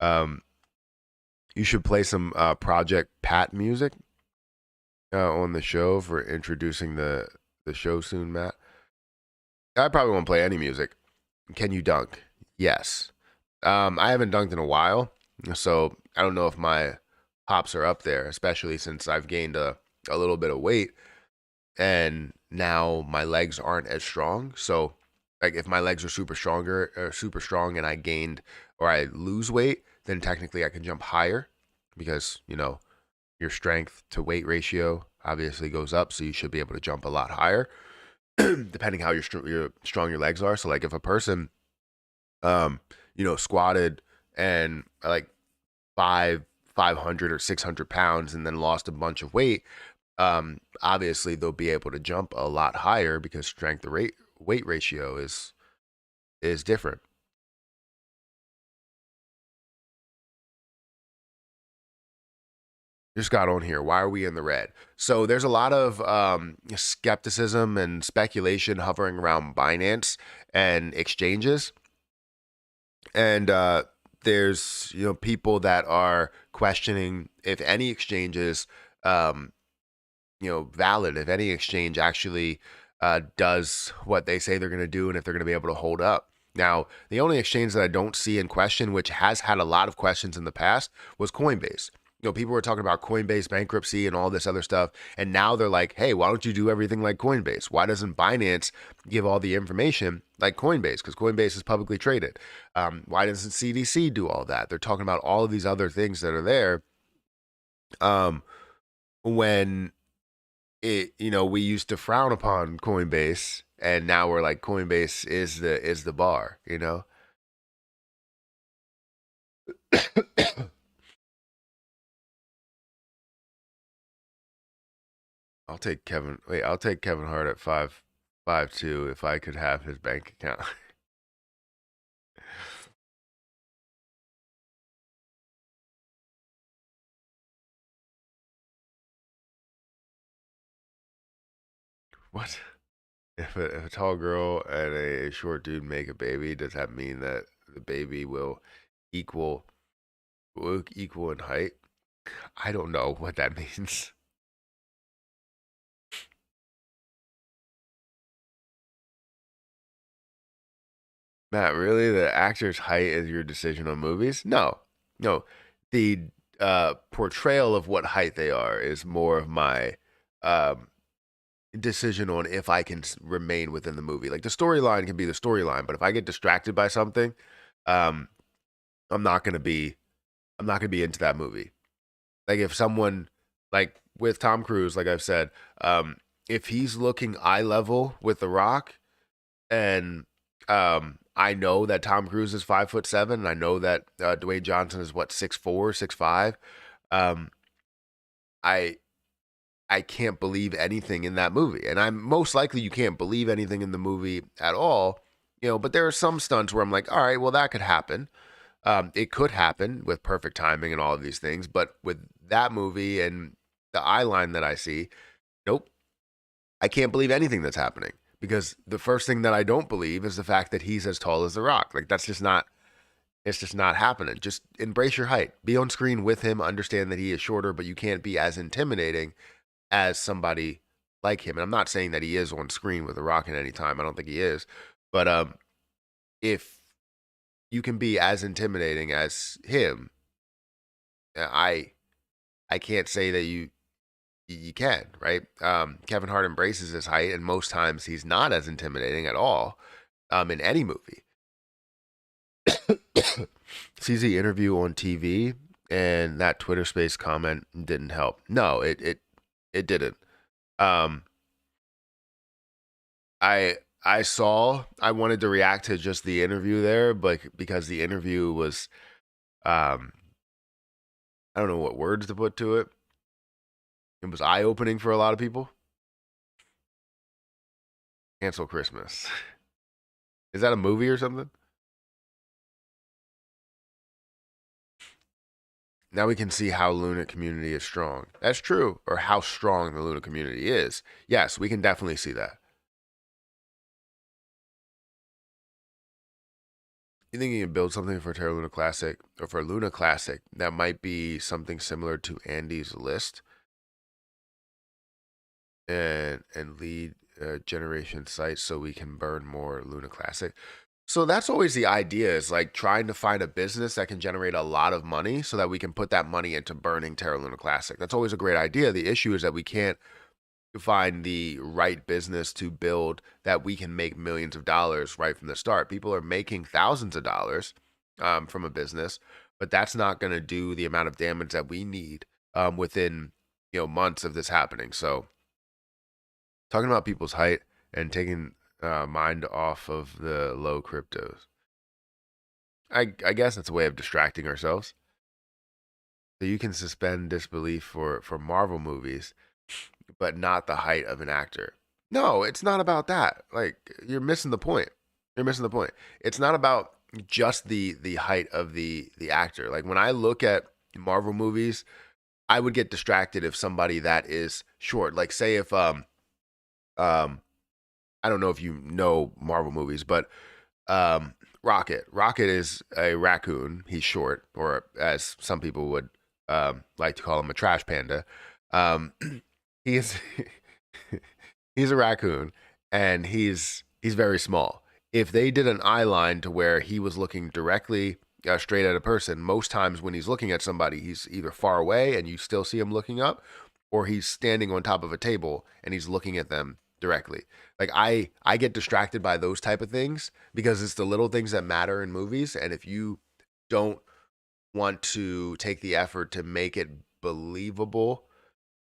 Um, you should play some Project Pat music on the show for introducing the show soon, Matt. I probably won't play any music. Can you dunk? Yes. I haven't dunked in a while, so I don't know if my hops are up there, especially since I've gained a little bit of weight and now my legs aren't as strong. So, like, if my legs are super strong, and I gained or I lose weight, then technically I can jump higher because your strength to weight ratio obviously goes up, so you should be able to jump a lot higher, depending how strong your legs are. So, like, if a person, squatted and like 500 or 600 pounds and then lost a bunch of weight, obviously they'll be able to jump a lot higher because strength to weight ratio is different. Just got on here. Why are we in the red? So there's a lot of skepticism and speculation hovering around Binance and exchanges, and there's people that are questioning if any exchanges um, valid, if any exchange actually does what they say they're going to do, and if they're going to be able to hold up. Now, the only exchange that I don't see in question, which has had a lot of questions in the past, was Coinbase. People were talking about Coinbase bankruptcy and all this other stuff, and now they're like, hey, why don't you do everything like Coinbase? Why doesn't Binance give all the information like Coinbase? Because Coinbase is publicly traded. Why doesn't CDC do all that? They're talking about all of these other things that are there, Um, when we used to frown upon Coinbase, and now we're like Coinbase is the bar. I'll take Kevin Hart at 5'2" if I could have his bank account. What? If a tall girl and a short dude make a baby, does that mean that the baby equal will equal in height? I don't know what that means. Matt, really? The actor's height is your decision on movies? No, no. The portrayal of what height they are is more of my um, decision on if I can remain within the movie. Like the storyline can be the storyline, but if I get distracted by something, um, I'm not gonna be I'm not gonna be into that movie. Like if someone like with Tom Cruise, like I've said, if he's looking eye level with The Rock, and I know that Tom Cruise is 5'7", and I know that Dwayne Johnson is what 6'4", 6'5". Um, I I can't believe anything in that movie, and I'm most likely you can't believe anything in the movie at all. But there are some stunts where I'm like, all right, well that could happen. It could happen with perfect timing and all of these things, but with that movie and the eye line that I see, nope, I can't believe anything that's happening because the first thing that I don't believe is the fact that he's as tall as The Rock. Like that's just not. It's just not happening. Just embrace your height. Be on screen with him. Understand that he is shorter, but you can't be as intimidating as somebody like him. And I'm not saying that he is on screen with The Rock at any time. I don't think he is. But if you can be as intimidating as him, I I can't say that you can, right? Kevin Hart embraces his height, and most times he's not as intimidating at all in any movie. Sees the interview on TV, and that Twitter Space comment didn't help. No, it didn't. Um, I wanted to react to just the interview there, but because the interview was um I don't know what words to put to it. It was eye opening for a lot of people. Cancel Christmas. Is that a movie or something? Now we can see how Luna community is strong. That's true. Or how strong the Luna community is. Yes, we can definitely see that. You think you can build something for Terra Luna Classic or for Luna Classic that might be something similar to Andy's list and lead generation sites so we can burn more Luna Classic? So that's always the idea, is like trying to find a business that can generate a lot of money so that we can put that money into burning Terra Luna Classic. That's always a great idea. The issue is that we can't find the right business to build that we can make millions of dollars right from the start. People are making thousands of dollars from a business, but that's not going to do the amount of damage that we need within months of this happening. So talking about people's height and taking mind off of the low cryptos. I guess that's a way of distracting ourselves. So you can suspend disbelief for Marvel movies, but not the height of an actor. No, it's not about that. Like you're missing the point. You're missing the point. It's not about just the height of the actor. Like when I look at Marvel movies, I would get distracted if somebody that is short. Like say if um I don't know if you know Marvel movies, but Rocket. Rocket is a raccoon. He's short, or as some people would like to call him, a trash panda. Um, he's he's a raccoon, and he's very small. If they did an eye line to where he was looking directly straight at a person, most times when he's looking at somebody, he's either far away and you still see him looking up, or he's standing on top of a table and he's looking at them directly. Like I get distracted by those type of things because it's the little things that matter in movies, and if you don't want to take the effort to make it believable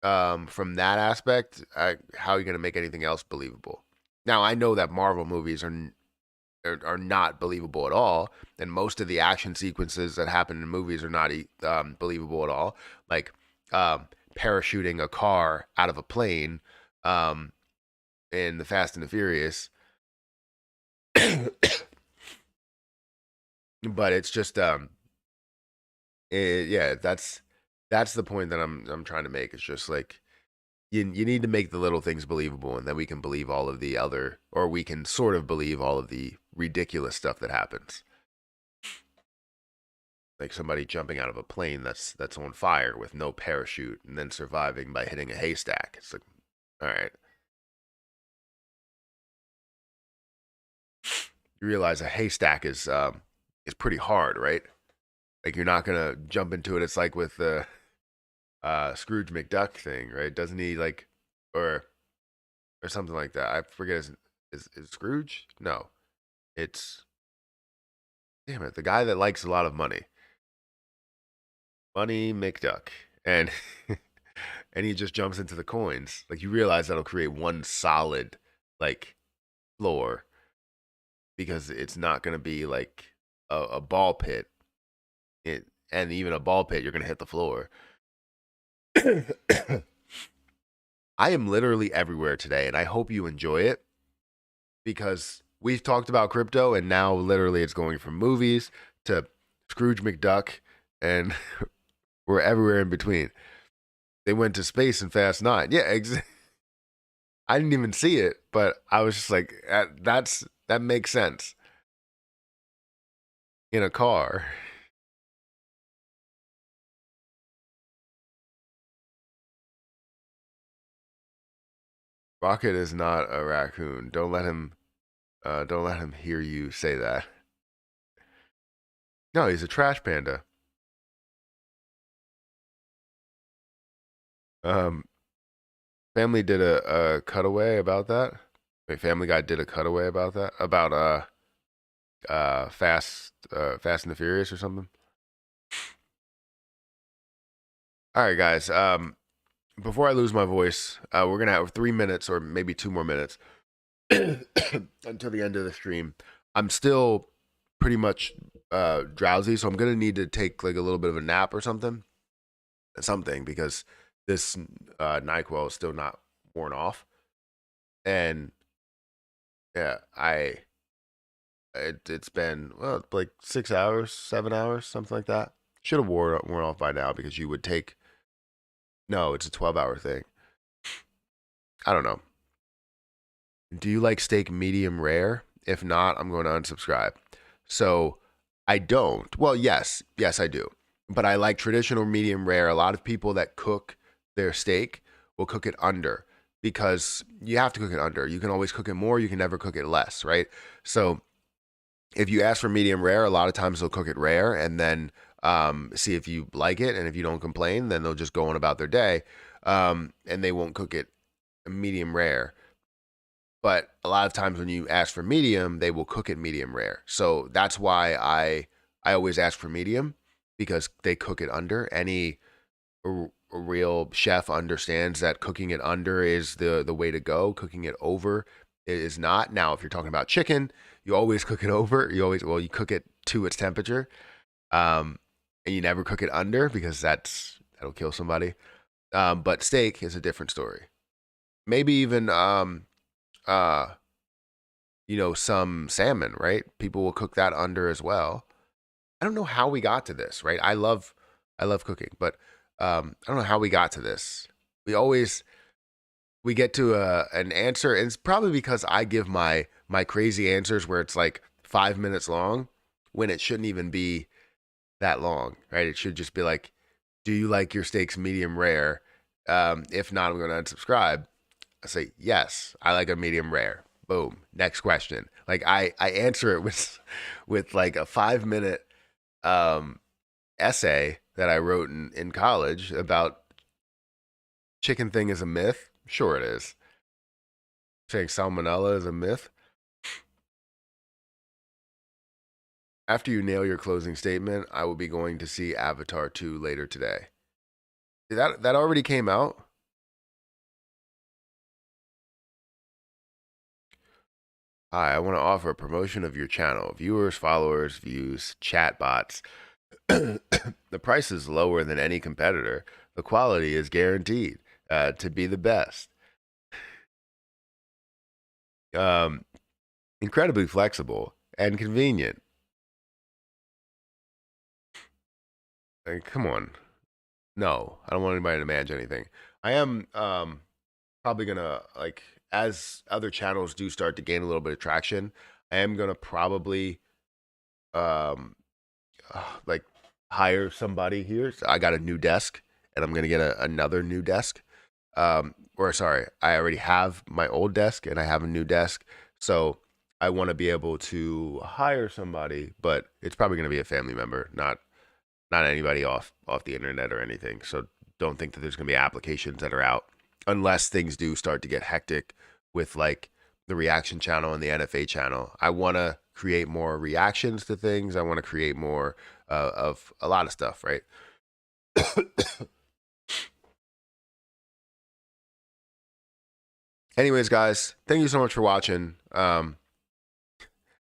from that aspect, how are you going to make anything else believable? Now, I know that Marvel movies are not believable at all, and most of the action sequences that happen in movies are not believable at all. Like parachuting a car out of a plane um, in the Fast and the Furious. But it's just yeah, that's the point that I'm trying to make. It's just like you need to make the little things believable, and then we can believe all of the other, or we can sort of believe all of the ridiculous stuff that happens, like somebody jumping out of a plane that's on fire with no parachute and then surviving by hitting a haystack. It's like, all right, you realize a haystack is pretty hard, right? Like you're not gonna jump into it. It's like with the Scrooge McDuck thing, right? Doesn't he like, or or something like that? I forget. Is Scrooge? No, it's damn it, the guy that likes a lot of money, Money McDuck, and and he just jumps into the coins. Like you realize that'll create one solid like floor because it's not gonna be like a ball pit. And even a ball pit, you're gonna hit the floor. I am literally everywhere today, and I hope you enjoy it because we've talked about crypto, and now literally it's going from movies to Scrooge McDuck, and we're everywhere in between. They went to space in Fast Nine. Yeah, I didn't even see it, but I was just like, that makes sense in a car. Rocket is not a raccoon. Don't let him. Don't let him hear you say that. No, he's a trash panda. Um, Family did a cutaway about that. Wait, Family Guy did a cutaway about that. About Fast and the Furious or something. All right, guys. Before I lose my voice, we're gonna have 3 minutes or maybe 2 more minutes until the end of the stream. I'm still pretty much drowsy, so I'm gonna need to take like a little bit of a nap or something because this Nyquil is still not worn off, and yeah, it's been well like 6 hours, 7 hours, something like that. Should have worn off by now because you would take no, it's a 12-hour thing. I don't know. Do you like steak medium rare? If not, I'm going to unsubscribe. So I don't. Well, yes, I do. But I like traditional medium rare. A lot of people that cook their steak will cook it under because you have to cook it under. You can always cook it more, you can never cook it less, right? So if you ask for medium rare, a lot of times they'll cook it rare and then see if you like it. And if you don't complain, then they'll just go on about their day and they won't cook it medium rare. But a lot of times when you ask for medium, they will cook it medium rare. So that's why I always ask for medium because they cook it under. Any a real chef understands that cooking it under is the way to go. Cooking it over is not. Now, if you're talking about chicken, you always cook it over. You cook it to its temperature, and you never cook it under because that'll kill somebody. But steak is a different story. Maybe even uh some salmon, right? People will cook that under as well. I don't know how we got to this, right? I love cooking, but I don't know how we got to this. We get to an answer, and it's probably because I give my crazy answers where it's like 5 minutes long when it shouldn't even be that long, right? It should just be like, do you like your steaks medium rare? If not, I'm going to unsubscribe. I say, yes, I like a medium rare. Boom. Next question. Like I answer it with like a 5 minute um, essay that I wrote in college about chicken thing is a myth. Sure it is. Saying salmonella is a myth. After you nail your closing statement, I will be going to see Avatar 2 later today. That already came out. Hi, I want to offer a promotion of your channel. Viewers, followers, views, chat bots. The price is lower than any competitor. The quality is guaranteed to be the best. Um, Incredibly flexible and convenient. Come on. No, I don't want anybody to manage anything. I am probably gonna, like, as other channels do start to gain a little bit of traction, I am gonna probably um like hire somebody here. So I got a new desk, and I'm gonna get another new desk. Or sorry, I already have my old desk and I have a new desk. So I want to be able to hire somebody, but it's probably gonna be a family member, not anybody off the internet or anything. So don't think that there's gonna be applications that are out unless things do start to get hectic with like the reaction channel and the NFA channel. I want to create more reactions to things. I want to create more of a lot of stuff, right? Anyways, guys, thank you so much for watching. I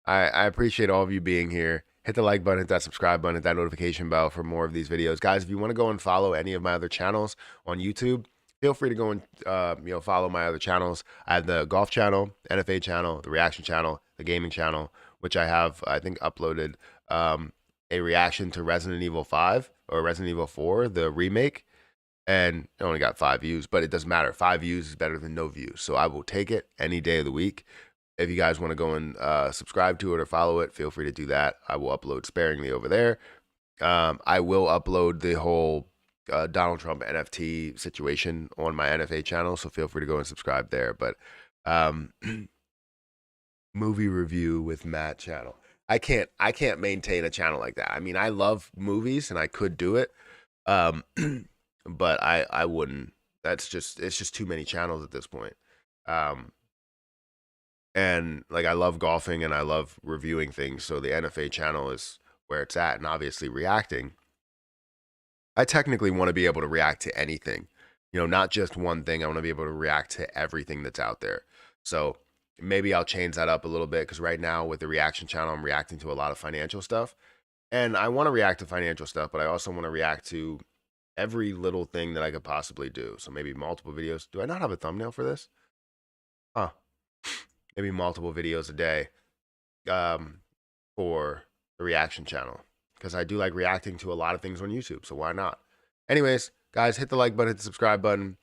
appreciate all of you being here. Hit the like button, hit that subscribe button, hit that notification bell for more of these videos. Guys, if you want to go and follow any of my other channels on YouTube, feel free to go and follow my other channels. I have the golf channel, NFA channel, the reaction channel, the gaming channel, which I have, I think, uploaded a reaction to Resident Evil 5 or Resident Evil 4, the remake, and it only got 5 views, but it doesn't matter. 5 views is better than no views, so I will take it any day of the week. If you guys want to go and subscribe to it or follow it, feel free to do that. I will upload sparingly over there. I will upload the whole Donald Trump NFT situation on my NFA channel, so feel free to go and subscribe there. But movie review with Matt channel. I can't maintain a channel like that. I mean, I love movies and I could do it, but I wouldn't. It's just too many channels at this point. And like I love golfing and I love reviewing things, so the NFA channel is where it's at. And obviously reacting, I technically want to be able to react to anything, not just one thing. I want to be able to react to everything that's out there. So maybe I'll change that up a little bit, because right now with the reaction channel, I'm reacting to a lot of financial stuff, and I want to react to financial stuff, but I also want to react to every little thing that I could possibly do. So maybe multiple videos. Do I not have a thumbnail for this? Huh. Maybe multiple videos a day for the reaction channel, because I do like reacting to a lot of things on YouTube. So why not? Anyways, guys, hit the like button, hit the subscribe button.